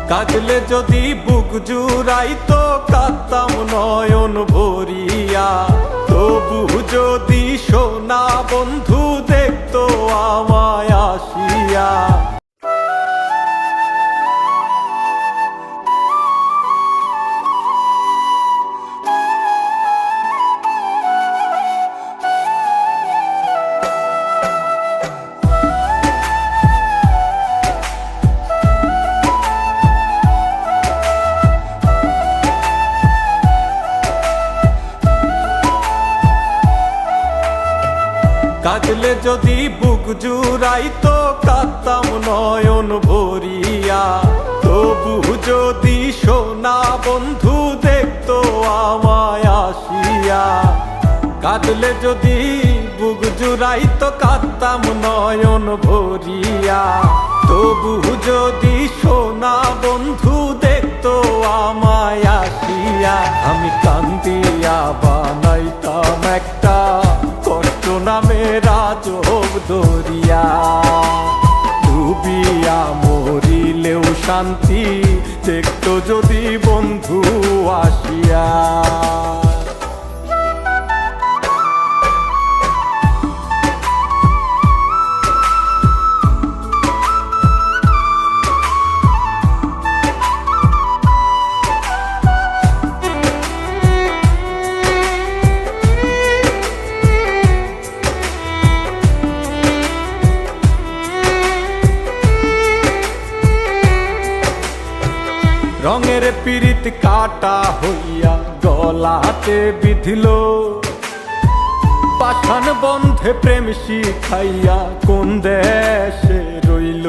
কাঁদলে যদি বুক জুড়াইতো কাঁদতাম নয়ন ভরিয়া, তবু যদি সোনা বন্ধু দেখতো আমায় আসিয়া। কাঁদলে যদি বুক জুড়াইতো কাঁদতাম নয়ন ভরিয়া, তবু যদি সোনা বন্ধু দেখতো আমায় আসিয়া। কাঁদলে যদি বুক জুড়াইতো কাঁদতাম নয়ন ভরিয়া, তবু যদি সোনা বন্ধু দেখতো আমায় আসিয়া। আমি কান্দিয়া বানাইতাম একটা কষ্ট নামের আজব দরিয়া, ডুবিয়া মরিলেও শান্তি দেখতো যদি বন্ধু আসিয়া। রঙের পীড়িত কাটা হইয়া গলাতে বিধিল, পাষাণ বন্ধে প্রেম শিখাইয়া কোন দেশে রইল।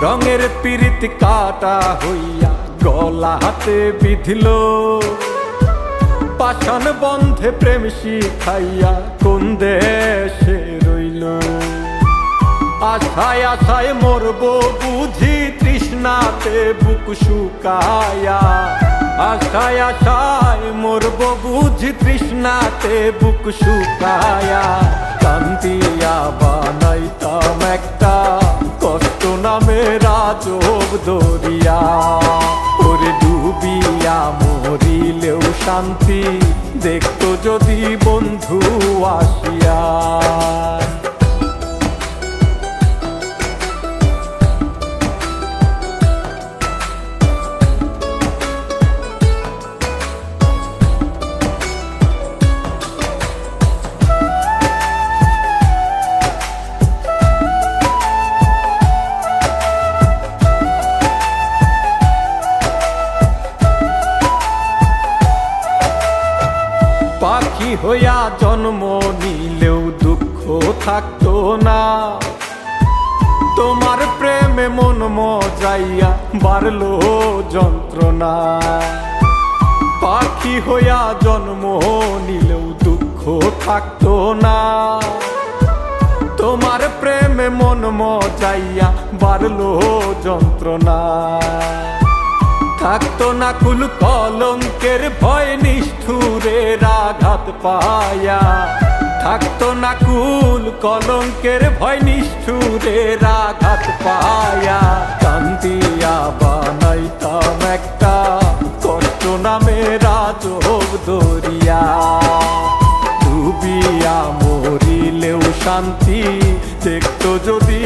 রঙের পীড়িত কাটা হইয়া গলাতে বিধিল, পাষাণ বন্ধে প্রেম শিখাইয়া কোন দেশে রইল। আশায় আশায় মরবো বুঝি তৃষ্ণাতে বুক শুকায়া, আশায় আশায় মরবো বুঝি তৃষ্ণাতে বুক শুকায়া। কান্দিয়া বানাইতাম একটা কষ্ট নামের আজব দরিয়া, ওরে ডুবিয়া মরিলেও শান্তি দেখতো যদি বন্ধু আসিয়া। পাখি হইয়া জন্ম নিলেও দুঃখ থাকতো না, তোমার প্রেমে মন মজাইয়া বাড়লো যন্ত্রণা। পাখি হইয়া জন্ম নিলেও দুঃখ থাকতো না, তোমার প্রেমে মন মজাইয়া বাড়লো যন্ত্রণা। থাকতো না কুল কলঙ্কের ভয় নিষ্ঠুরের আঘাত পায়া, থাকতো না কুল কলঙ্কের ভয় নিষ্ঠুরের আঘাত পায়া। কান্দিয়া বানাইতাম একটা কষ্ট নামের আজব দরিয়া, ডুবিয়া মরিলেও শান্তি দেখতো যদি